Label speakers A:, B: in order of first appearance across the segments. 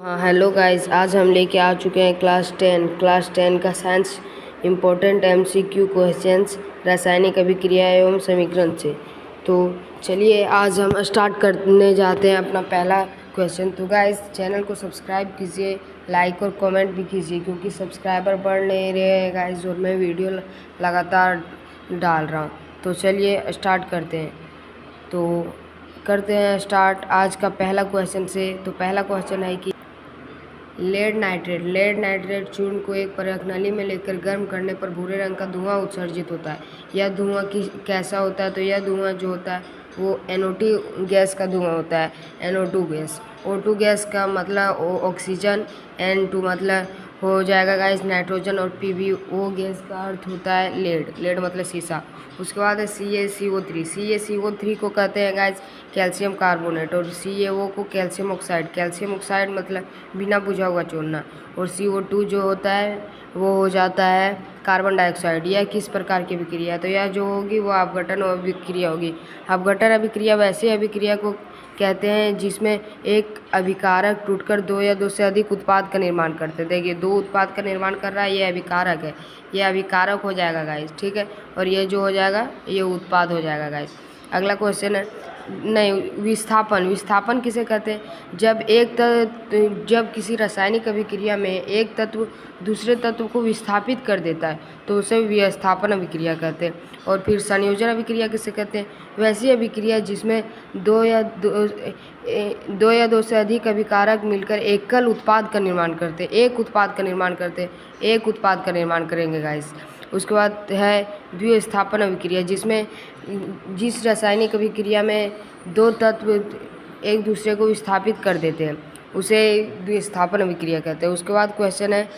A: हाँ hello guys, आज हम लेके आ चुके हैं क्लास 10 का साइंस इम्पोर्टेंट एमसीक्यू क्वेश्चंस रासायनिक अभिक्रिया एवं समीकरण से। तो चलिए आज हम स्टार्ट करने जाते हैं अपना पहला क्वेश्चन। तो गाइस चैनल को सब्सक्राइब कीजिए, लाइक और कमेंट भी कीजिए क्योंकि सब्सक्राइबर बढ़ नहीं रहे हैं गाइस और मैं वीडियो लगातार डाल रहा हूँ। तो चलिए स्टार्ट करते हैं। तो करते हैं स्टार्ट आज का पहला क्वेश्चन से। तो पहला क्वेश्चन है कि लेड नाइट्रेट चूर्ण को एक प्रयोग में लेकर गर्म करने पर भूरे रंग का धुआं उत्सर्जित होता है। यह धुआं कैसा होता है? तो यह धुआं जो होता है वो NO2 गैस का धुआं होता है। NO2 गैस, O2 गैस का मतलब ऑक्सीजन, N2 मतलब हो जाएगा गाइस नाइट्रोजन और PbO गैस का अर्थ होता है लेड मतलब शीशा। उसके बाद है CaCO3 को कहते हैं गाइस कैल्शियम कार्बोनेट और CaO को कैल्शियम ऑक्साइड मतलब बिना बुझा हुआ छोड़ना। और CO2 जो होता है वो हो जाता है कार्बन डाइऑक्साइड। यह किस प्रकार की अभिक्रिया है? तो यह जो होगी वो अपघटन अभिक्रिया होगी। अपघटन अभिक्रिया वैसे अभिक्रिया को कहते हैं जिसमें एक अभिकारक टूटकर दो या दो से अधिक उत्पाद का निर्माण करते हैं। देखिए दो उत्पाद का निर्माण कर रहा है, ये अभिकारक है, ये अभिकारक हो जाएगा गाइस, ठीक है। और ये जो हो जाएगा ये उत्पाद हो जाएगा गाइस। अगला क्वेश्चन है नहीं विस्थापन किसे कहते हैं? जब किसी रासायनिक अभिक्रिया में एक तत्व दूसरे तत्व को विस्थापित कर देता है तो उसे विस्थापन अभिक्रिया कहते हैं। और फिर संयोजन अभिक्रिया किसे कहते हैं? वैसी अभिक्रिया जिसमें दो या दो से अधिक अभिकारक मिलकर एकल उत्पाद का निर्माण करते हैं, एक उत्पाद का निर्माण करेंगे गाइस। उसके बाद है द्विस्थापन अभिक्रिया जिस रासायनिक अभिक्रिया में दो तत्व एक दूसरे को विस्थापित कर देते हैं उसे द्विस्थापन अभिक्रिया कहते हैं। उसके बाद क्वेश्चन है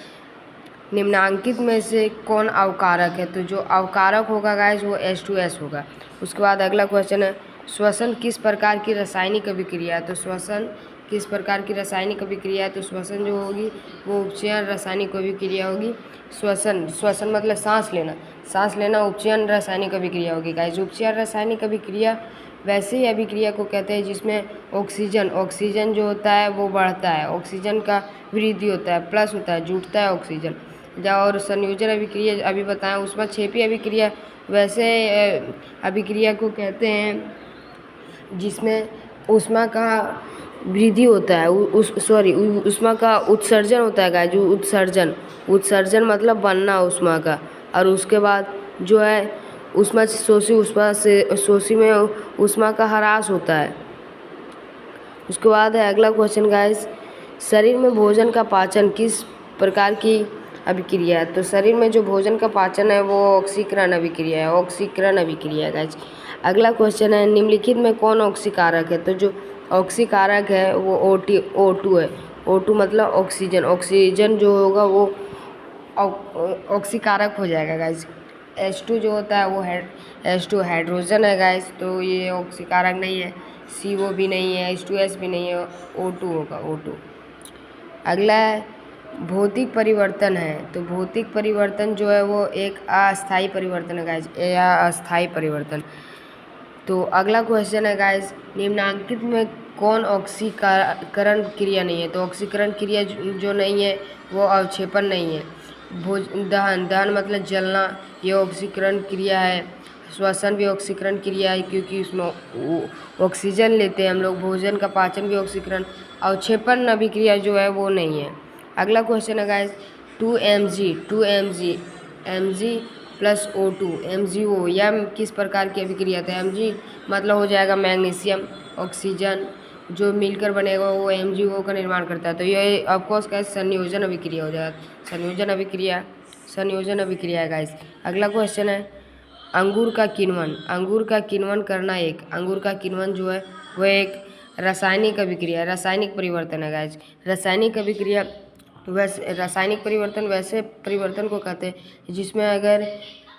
A: निम्नांकित में से कौन अवकारक है? तो जो अवकारक होगा गाइस वो H2S होगा। उसके बाद अगला क्वेश्चन है श्वसन किस प्रकार की रासायनिक अभिक्रिया है? तो श्वसन किस प्रकार की रासायनिक अभिक्रिया है? तो श्वसन जो होगी वो उपचयन रासायनिक अभिक्रिया होगी। श्वसन मतलब सांस लेना उपचयन रासायनिक अभिक्रिया होगी गाइस। उपचयन रासायनिक अभिक्रिया वैसे ही अभिक्रिया को कहते हैं जिसमें ऑक्सीजन जो होता है वो बढ़ता है, ऑक्सीजन का वृद्धि होता है, प्लस होता है, जुटता है ऑक्सीजन। और संयोजन अभिक्रिया अभी बताएं उसमें क्षेपी अभिक्रिया वैसे अभिक्रिया को कहते हैं जिसमें ऊष्मा का वृद्धि होता है, ऊष्मा का उत्सर्जन होता है गाइस। जो उत्सर्जन मतलब बनना ऊष्मा का। और उसके बाद जो है शोषी में ऊष्मा का ह्रास होता है। उसके बाद है अगला क्वेश्चन गाइस शरीर में भोजन का पाचन किस प्रकार की अभिक्रिया है? तो शरीर में जो भोजन का पाचन है वो ऑक्सीकरण अभिक्रिया है गाइस। अगला क्वेश्चन है निम्नलिखित में कौन ऑक्सीकारक है? तो जो ऑक्सीकारक है वो O2 है। O2 मतलब ऑक्सीजन जो होगा वो ऑक्सीकारक हो जाएगा गाइस। H2 जो होता है वो H2 हाइड्रोजन है गाइस, तो ये ऑक्सीकारक नहीं है। CO भी नहीं है, H2S भी नहीं है, O2 होगा O2। अगला है भौतिक परिवर्तन है। तो भौतिक परिवर्तन जो है वो एक अस्थायी परिवर्तन है गाइस, या अस्थायी परिवर्तन। तो अगला क्वेश्चन है गाइस निम्नांकित में कौन ऑक्सीकरण क्रिया नहीं है? तो ऑक्सीकरण क्रिया जो नहीं है वो अवक्षेपण नहीं है। दहन मतलब जलना, ये ऑक्सीकरण क्रिया है। श्वसन भी ऑक्सीकरण क्रिया है क्योंकि उसमें ऑक्सीजन लेते हैं हम लोग। भोजन का पाचन भी ऑक्सीकरण। अवक्षेपण अभिक्रिया जो है वो नहीं है। अगला क्वेश्चन है guys 2Mg plus O2 MgO यह किस प्रकार की अभिक्रिया है? Mg मतलब हो जाएगा मैग्नीशियम ऑक्सीजन जो मिलकर बनेगा वो MgO का निर्माण करता है। तो ये ऑफकोर्स का संयोजन अभिक्रिया हो जाएगा। संयोजन अभिक्रिया है गाइस। अगला क्वेश्चन है अंगूर का किण्वन करना अंगूर का किण्वन जो है वो एक रासायनिक अभिक्रिया, रासायनिक परिवर्तन है गाइस। रासायनिक परिवर्तन वैसे परिवर्तन को कहते हैं जिसमें अगर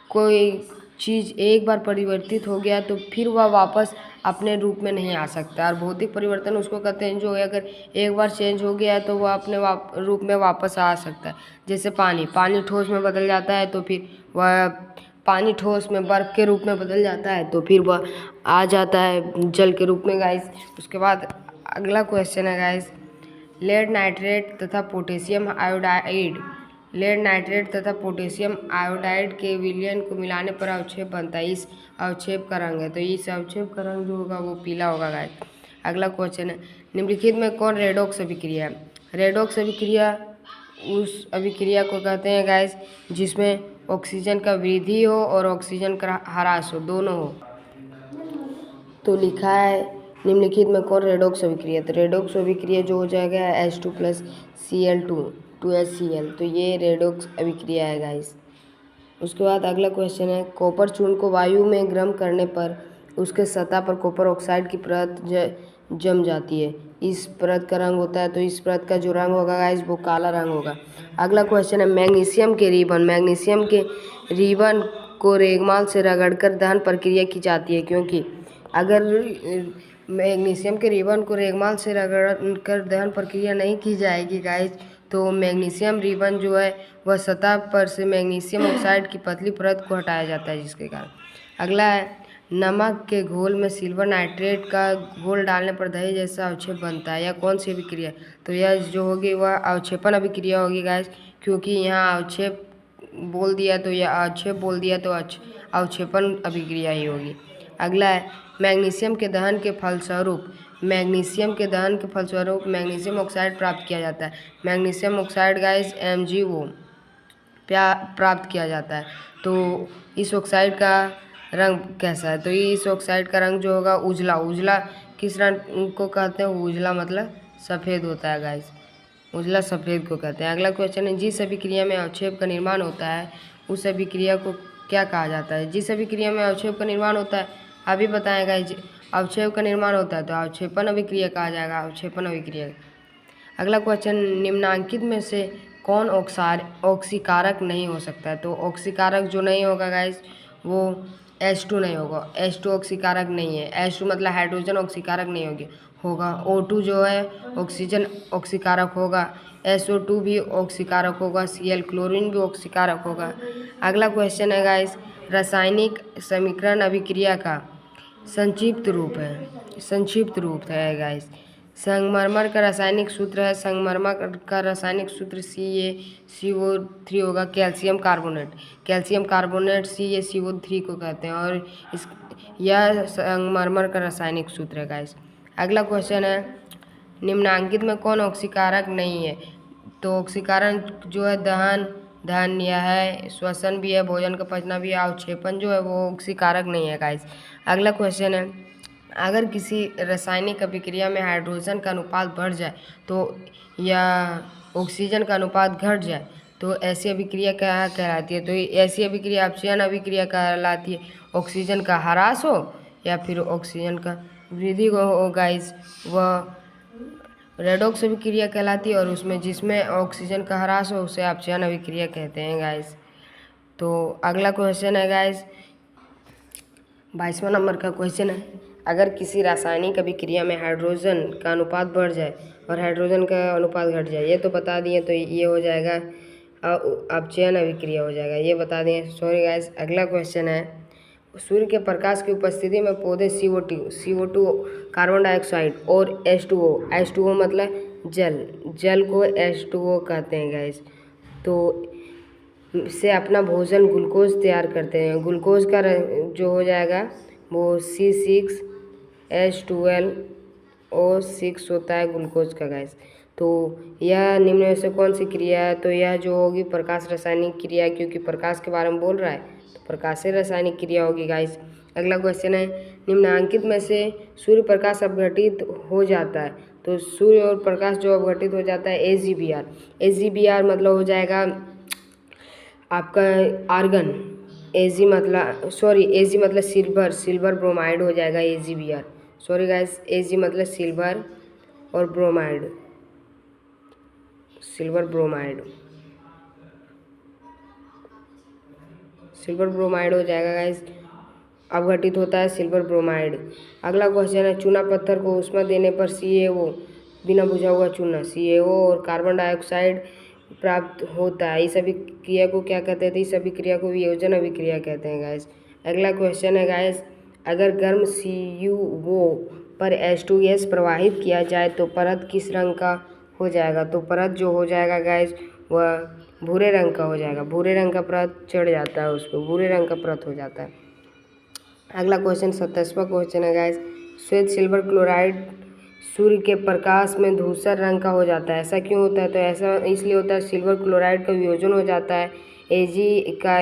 A: कोई चीज़ एक बार परिवर्तित हो गया तो फिर वह वापस अपने रूप में नहीं आ सकता। और भौतिक परिवर्तन उसको कहते हैं जो अगर एक बार चेंज हो गया है तो वह अपने रूप में वापस आ सकता है। जैसे पानी ठोस में बदल जाता है तो फिर वह पानी ठोस में बर्फ़ के रूप में बदल जाता है तो फिर वह आ जाता है जल के रूप में गाइस। उसके बाद अगला क्वेश्चन है गाइस लेड नाइट्रेट तथा पोटेशियम आयोडाइड के विलयन को मिलाने पर अवक्षेप बनता है। इस अवक्षेप का रंग है, तो इस अवक्षेप का रंग जो होगा वो पीला होगा गाइस। अगला क्वेश्चन है, निम्नलिखित में कौन रेडॉक्स अभिक्रिया है? रेडॉक्स अभिक्रिया उस अभिक्रिया को कहते हैं गाइस जिसमें ऑक्सीजन का वृद्धि हो और ऑक्सीजन का ह्रास हो, दोनों हो। तो लिखा है निम्नलिखित में कौन रेडॉक्स अभिक्रिया? तो रेडॉक्स अभिक्रिया जो हो जाएगा H2 + Cl2 2HCl, तो ये रेडॉक्स अभिक्रिया है गाइस। उसके बाद अगला क्वेश्चन है, कॉपर चूर्ण को वायु में गर्म करने पर उसके सतह पर कॉपर ऑक्साइड की परत जम जाती है। इस परत का रंग होता है, तो इस परत का जो रंग होगा गाइस वो काला रंग होगा। अगला क्वेश्चन है, मैग्नीशियम के रिबन को रेगमाल से रगड़कर दहन प्रक्रिया की जाती है, क्योंकि अगर मैग्नीशियम के रिबन को रेगमाल से रगड़कर दहन प्रक्रिया नहीं की जाएगी गाइस, तो मैग्नीशियम रिबन जो है वह सतह पर से मैग्नीशियम ऑक्साइड की पतली परत को हटाया जाता है, जिसके कारण। अगला है, नमक के घोल में सिल्वर नाइट्रेट का घोल डालने पर दही जैसा अवक्षेप बनता है। यह कौन सी अभिक्रिया? तो यह जो होगी वह अवक्षेपण अभिक्रिया होगी गाइस, क्योंकि यहाँ अवक्षेप बोल दिया तो यह अवक्षेप बोल दिया तो अवक्षेपण अभिक्रिया ही होगी। अगला है, मैग्नीशियम के दहन के फलस्वरूप मैग्नीशियम ऑक्साइड प्राप्त किया जाता है। मैग्नीशियम ऑक्साइड गाइस MgO प्राप्त किया जाता है। तो इस ऑक्साइड का रंग कैसा है? तो इस ऑक्साइड का रंग जो होगा उजला किस रंग को कहते हैं? उजला मतलब सफ़ेद होता है गाइस, उजला सफ़ेद को कहते हैं। अगला क्वेश्चन है, जिस अभिक्रिया में अवक्षेप का निर्माण होता है उस अभिक्रिया को क्या कहा जाता है? जिस अभिक्रिया में अवक्षेप का निर्माण होता है, अभी बताएगा अवक्षेप का निर्माण होता है तो अवक्षेपण अभिक्रिया कहा जाएगा, अवक्षेपण अभिक्रिया। अगला क्वेश्चन, निम्नांकित में से कौन ऑक्सीकारक नहीं हो सकता है? तो ऑक्सीकारक जो नहीं होगा गाइस वो H2 नहीं होगा। H2 ऑक्सीकारक नहीं है। H2 मतलब हाइड्रोजन ऑक्सीकारक नहीं होगा। O2 जो है ऑक्सीजन ऑक्सीकारक होगा। SO2 भी ऑक्सीकारक होगा। Cl क्लोरीन भी ऑक्सीकारक होगा। अगला क्वेश्चन है गाइस, रासायनिक समीकरण अभिक्रिया का संक्षिप्त रूप है गाइस। संगमरमर का रासायनिक सूत्र है, संगमरमर का रासायनिक सूत्र CaCO3 होगा। कैल्शियम कार्बोनेट CaCO3 को कहते हैं, और यह संगमरमर का रासायनिक सूत्र है गाइस। अगला क्वेश्चन है, निम्नांकित में कौन ऑक्सीकारक नहीं है? तो ऑक्सीकारक जो है दहन यह है, श्वसन भी है, भोजन का पचना भी है, अवक्षेपण जो है वो ऑक्सीकारक नहीं है गाइस। अगला क्वेश्चन है, अगर किसी रासायनिक अभिक्रिया में हाइड्रोजन का अनुपात बढ़ जाए तो या ऑक्सीजन का अनुपात घट जाए तो ऐसी अभिक्रिया क्या कहलाती है? तो ऐसी अभिक्रिया अपचयन अभिक्रिया कहलाती है। ऑक्सीजन का ह्रास हो या फिर ऑक्सीजन का वृद्धि हो गाइस, वह रेडॉक्स अभिक्रिया कहलाती है, और उसमें जिसमें ऑक्सीजन का ह्रास हो उसे अपचयन अभिक्रिया कहते हैं गाइस। तो अगला क्वेश्चन है गाइस 22वां नंबर का क्वेश्चन है, अगर किसी रासायनिक अभिक्रिया में हाइड्रोजन का अनुपात बढ़ जाए और हाइड्रोजन का अनुपात घट जाए, ये तो बता दिए, तो ये हो जाएगा अपचयन अभिक्रिया हो जाएगा, ये बता दिए, सॉरी गाइस। अगला क्वेश्चन है, सूर्य के प्रकाश की उपस्थिति में पौधे CO2 कार्बन डाइऑक्साइड और H2O मतलब जल को H2O कहते हैं गाइस, तो से अपना भोजन ग्लूकोज तैयार करते हैं। ग्लूकोज का जो हो जाएगा वो C6H12O6 होता है ग्लूकोज का गैस। तो यह निम्न में से कौन सी क्रिया है? तो यह जो होगी प्रकाश रासायनिक क्रिया, क्योंकि प्रकाश के बारे में बोल रहा है तो प्रकाश से रासायनिक क्रिया होगी गाइस। अगला क्वेश्चन है, निम्नांकित में से सूर्य प्रकाश अपघटित हो जाता है, तो सूर्य और प्रकाश जो अपघटित हो जाता है AgBr मतलब हो जाएगा आपका आर्गन। Ag मतलब सिल्वर ब्रोमाइड हो जाएगा AgBr। सॉरी गाइस, Ag मतलब सिल्वर और सिल्वर ब्रोमाइड हो जाएगा गाइस, अपघटित होता है सिल्वर ब्रोमाइड। अगला क्वेश्चन है, चूना पत्थर को ऊष्मा देने पर CaO बिना बुझा हुआ चूना CaO और कार्बन डाइऑक्साइड प्राप्त होता है। इस अभिक्रिया को क्या कहते हैं? इस अभिक्रिया को वियोजन अभिक्रिया कहते हैं गाइस। अगला क्वेश्चन है गाइस, अगर गर्म CuO पर H2 गैस प्रवाहित किया जाए तो परत किस रंग का हो जाएगा, तो परत जो हो जाएगा गाइस वह भूरे रंग का हो जाएगा। भूरे रंग का परत चढ़ जाता है, उस पर भूरे रंग का परत हो जाता है। अगला क्वेश्चन 27वां क्वेश्चन है गाइस, श्वेत सिल्वर क्लोराइड सूर्य के प्रकाश में धूसर रंग का हो जाता है, ऐसा क्यों होता है? तो ऐसा इसलिए होता है, सिल्वर क्लोराइड का वियोजन हो जाता है, Ag का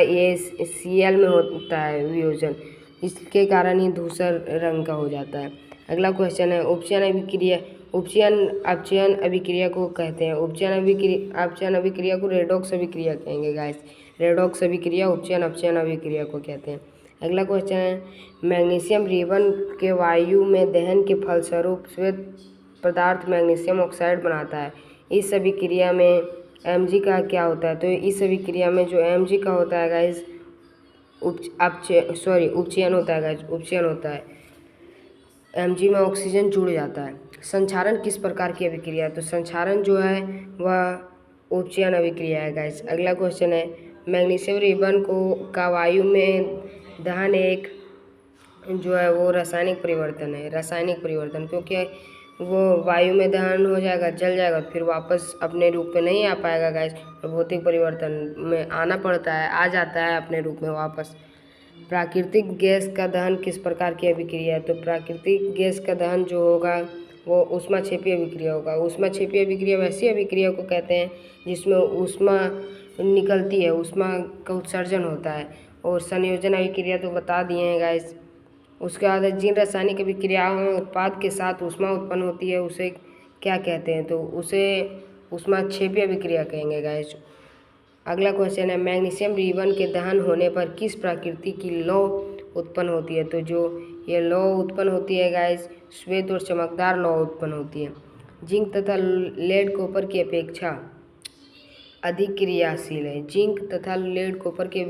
A: Cl में होता है वियोजन, इसके कारण ही धूसर रंग का हो जाता है। अगला क्वेश्चन है, उपचयन अभिक्रिया अपचयन अभिक्रिया को कहते हैं। अपचयन अभिक्रिया को रेडॉक्स अभिक्रिया कहेंगे गाइस। रेडॉक्स अभिक्रिया उपचयन अपचयन अभिक्रिया को कहते हैं। अगला क्वेश्चन है, मैग्नीशियम रिबन के वायु में दहन के फलस्वरूप श्वेत पदार्थ मैग्नीशियम ऑक्साइड बनाता है। इस अभिक्रिया में Mg का क्या होता है? तो इस अभिक्रिया में जो Mg का होता है गाइस उपचयन होता है गाइस, उपचयन होता है। Mg में ऑक्सीजन जुड़ जाता है। संक्षारण किस प्रकार की अभिक्रिया है? तो संक्षारण जो है वह उपचयन अभिक्रिया है गाइस। अगला क्वेश्चन है, मैग्नीशियम रिबन का वायु में दहन एक जो है वो रासायनिक परिवर्तन है, रासायनिक परिवर्तन, क्योंकि वो वायु में दहन हो जाएगा, जल जाएगा, फिर वापस अपने रूप में नहीं आ पाएगा गाइस, तो भौतिक परिवर्तन में आना पड़ता है, आ जाता है अपने रूप में वापस। प्राकृतिक गैस का दहन किस प्रकार की अभिक्रिया है? तो प्राकृतिक गैस का दहन जो होगा वो ऊष्माक्षेपीय अभिक्रिया होगा। ऊष्माक्षेपीय अभिक्रिया वैसी अभिक्रिया को कहते हैं जिसमें ऊष्मा निकलती है, ऊष्मा का उत्सर्जन होता है। और संयोजन अभिक्रिया तो बता दिए हैं गाइस। उसके बाद जिन रासायनिक अभिक्रियाओं में उत्पाद के साथ ऊष्मा उत्पन्न होती है उसे क्या कहते हैं? तो उसे ऊष्माक्षेपीय अभिक्रिया कहेंगे गाइस। अगला क्वेश्चन है, मैग्नीशियम रिबन के दहन होने पर किस प्रकृति की लौ उत्पन्न होती है? तो जो ये लौ उत्पन्न होती है गाइस, श्वेत और चमकदार लौ उत्पन्न होती है। जिंक तथा लेड कॉपर की अपेक्षा अधिक क्रियाशील है। जिंक तथा लेड कॉपर के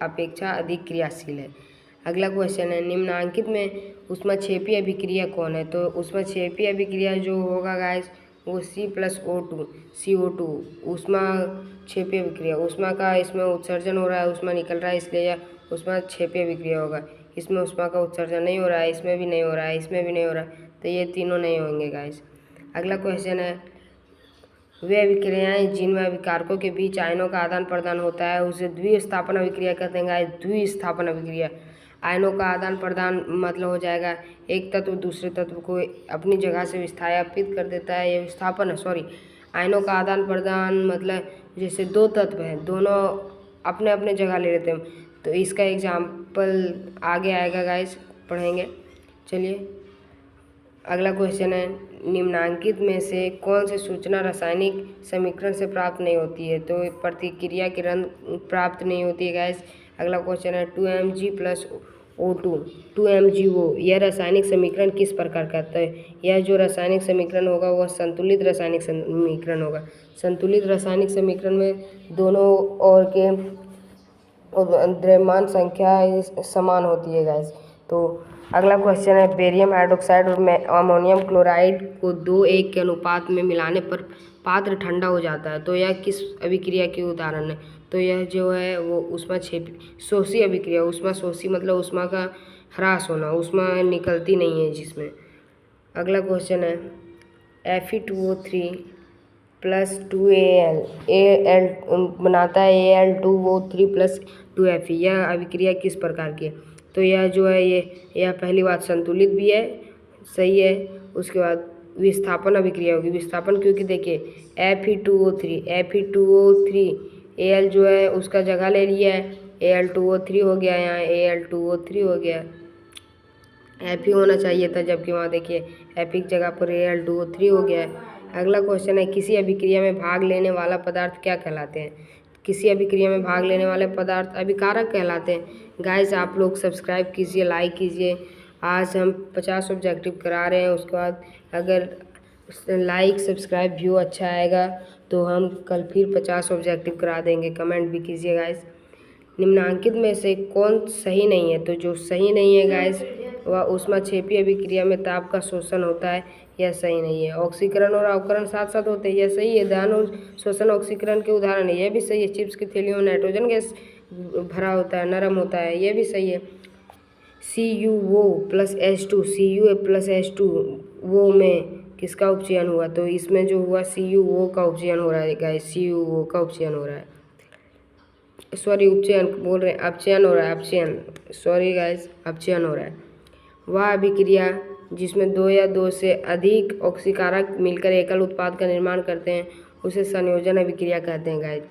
A: अपेक्षा अधिक क्रियाशील है। अगला क्वेश्चन है, निम्नांकित में ऊष्माक्षेपीय अभिक्रिया कौन है? तो ऊष्माक्षेपीय अभिक्रिया जो होगा गाइस वो C+O2 CO2 ऊष्माक्षेपीय अभिक्रिया। ऊष्मा का इसमें उत्सर्जन हो रहा है, ऊष्मा निकल रहा है, इसलिए यह ऊष्माक्षेपीय अभिक्रिया होगा। इसमें ऊष्मा का उत्सर्जन नहीं हो रहा है, इसमें भी नहीं हो रहा है, इसमें भी नहीं हो रहा है, तो ये तीनों नहीं होंगे गाइस। अगला क्वेश्चन है, वे अभिक्रियाएं जिनमें अभिकारकों के बीच आयनों का आदान प्रदान होता है उसे द्विस्थापन अभिक्रिया कहते हैं गाइस। द्विस्थापन अभिक्रिया, आयनों का आदान प्रदान मतलब हो जाएगा एक तत्व दूसरे तत्व को अपनी जगह से विस्थापित कर देता है, ये विस्थापन है। आयनों का आदान प्रदान मतलब जैसे दो तत्व हैं, दोनों अपने अपने जगह ले लेते हैं, तो इसका एग्जाम्पल आगे आएगा गाइस, पढ़ेंगे। चलिए अगला क्वेश्चन है, निम्नांकित में से कौन सी सूचना रासायनिक समीकरण से प्राप्त नहीं होती है? तो प्रतिक्रिया किरण प्राप्त नहीं होती है गाइस। अगला क्वेश्चन है, 2Mg+O2 2MgO यह रासायनिक समीकरण किस प्रकार का है? यह जो रासायनिक समीकरण होगा वह संतुलित रासायनिक समीकरण होगा। संतुलित रासायनिक समीकरण में दोनों ओर के द्रव्यमान संख्या समान होती है गाइस। तो अगला क्वेश्चन है, बेरियम हाइड्रोक्साइड और अमोनियम क्लोराइड को 2:1 के अनुपात में मिलाने पर पात्र ठंडा हो जाता है, तो यह किस अभिक्रिया के उदाहरण है? तो यह जो है वो ऊष्माशोषी अभिक्रिया। ऊष्माशोषी मतलब ऊष्मा का ह्रास होना, ऊष्मा निकलती नहीं है जिसमें। अगला क्वेश्चन है, Fe2O3 + 2Al बनाता है Al2O3 + 2Fe। यह अभिक्रिया किस प्रकार की है? तो यह जो है यह पहली बात संतुलित भी है, सही है। उसके बाद विस्थापन अभिक्रिया होगी। विस्थापन क्योंकि देखिए Fe2O3 Al जो है उसका जगह ले लिया है, Al2O3 हो गया, यहाँ Al2O3 हो गया, Fe होना चाहिए था, जबकि वहाँ देखिए Fe की जगह पर Al2O3 हो गया है। अगला क्वेश्चन है, किसी अभिक्रिया में भाग लेने वाला पदार्थ क्या कहलाते हैं? किसी अभिक्रिया में भाग लेने वाले पदार्थ अभिकारक कहलाते हैं। गाइस आप लोग सब्सक्राइब कीजिए, लाइक कीजिए। आज हम 50 ऑब्जेक्टिव करा रहे हैं, उसके बाद अगर लाइक सब्सक्राइब व्यू अच्छा आएगा तो हम कल फिर 50 ऑब्जेक्टिव करा देंगे। कमेंट भी कीजिए गाइस। निम्नांकित में से कौन सही नहीं है? तो जो सही नहीं है गाइस वह ऊष्माक्षेपीय अभिक्रिया में ताप का शोषण होता है, यह सही नहीं है। ऑक्सीकरण और अवकरण साथ साथ होते हैं, यह सही है। दहन और शोषण ऑक्सीकरण के उदाहरण है, यह भी सही है। चिप्स की थैलियों में नाइट्रोजन गैस भरा होता है, नरम होता है, यह भी सही है। CuO+H2 CuO+H2 वो में किसका उपचयन हुआ, तो इसमें जो हुआ CuO का उपचयन हो रहा है गाइस, CuO का उपचयन हो रहा है, सॉरी उपचयन बोल रहे हैं, अपचयन हो रहा है, अपचयन, सॉरी गाइस, अपचयन हो रहा है। वह अभिक्रिया जिसमें दो या दो से अधिक ऑक्सीकारक मिलकर एकल उत्पाद का निर्माण करते हैं उसे संयोजन अभिक्रिया कहते हैं गाइस।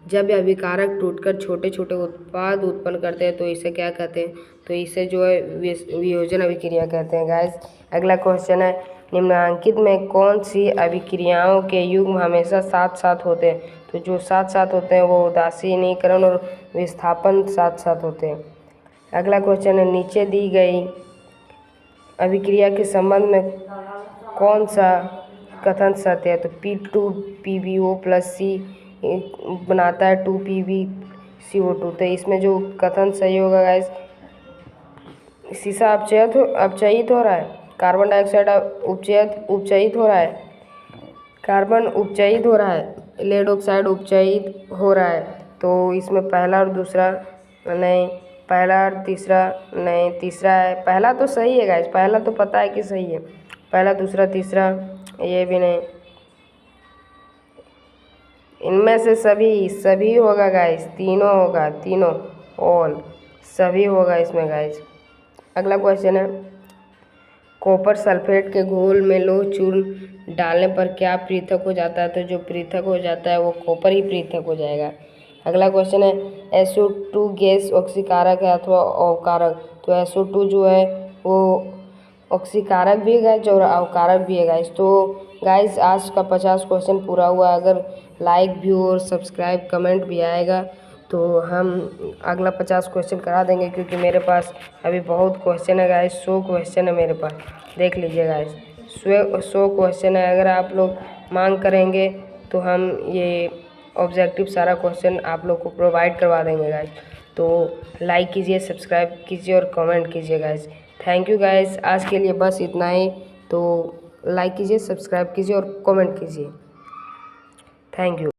A: जब यह अभिकारक टूटकर छोटे छोटे उत्पाद उत्पन्न करते हैं तो इसे क्या कहते हैं, तो इसे जो है वियोजन अभिक्रिया कहते हैं गाइस। अगला क्वेश्चन है, निम्नलिखित में कौन सी अभिक्रियाओं के युग्म हमेशा साथ साथ होते हैं, तो जो साथ साथ होते हैं वो उदासीनीकरण और विस्थापन साथ साथ होते हैं। अगला क्वेश्चन है, नीचे दी गई अभिक्रिया के संबंध में कौन सा कथन सत्य है, तो P2PbO प्लस C बनाता है 2PbCO2, तो इसमें जो कथन सही होगा गाइस, शीशा अपचयित हो रहा है, कार्बन डाइऑक्साइड उपचयित हो रहा है, कार्बन उपचयित हो रहा है, लेड ऑक्साइड उपचयित हो रहा है, तो इसमें पहला और दूसरा नहीं, पहला और तीसरा नहीं, तीसरा है, पहला तो सही है गाइस, पहला तो पता है कि सही है, पहला दूसरा तीसरा ये भी नहीं, इनमें से सभी होगा गाइस, तीनों होगा, तीनों ऑल सभी होगा इसमें गाइस। अगला क्वेश्चन है, कॉपर सल्फेट के घोल में लोह चूर्ण डालने पर क्या पृथक हो जाता है, तो जो पृथक हो जाता है वो कॉपर ही पृथक हो जाएगा। अगला क्वेश्चन है, SO2 गैस ऑक्सीकारक है अथवा अवकारक, तो SO2 जो है वो ऑक्सीकारक भी है गाइस और अवकारक भी है गाइस। तो गाइस आज का 50 क्वेश्चन पूरा हुआ। अगर लाइक व्यू और सब्सक्राइब कमेंट भी आएगा तो हम अगला 50 क्वेश्चन करा देंगे, क्योंकि मेरे पास अभी बहुत क्वेश्चन है गाइस, 100 क्वेश्चन है मेरे पास, देख लीजिए गाइस, 100 क्वेश्चन है। अगर आप लोग मांग करेंगे तो हम ये ऑब्जेक्टिव सारा क्वेश्चन आप लोग को प्रोवाइड करवा देंगे गाइस। तो लाइक कीजिए, सब्सक्राइब कीजिए और कमेंट कीजिए गाइस। थैंक यू गाइस, आज के लिए बस इतना ही। तो लाइक कीजिए, सब्सक्राइब कीजिए और कमेंट कीजिए। Thank you.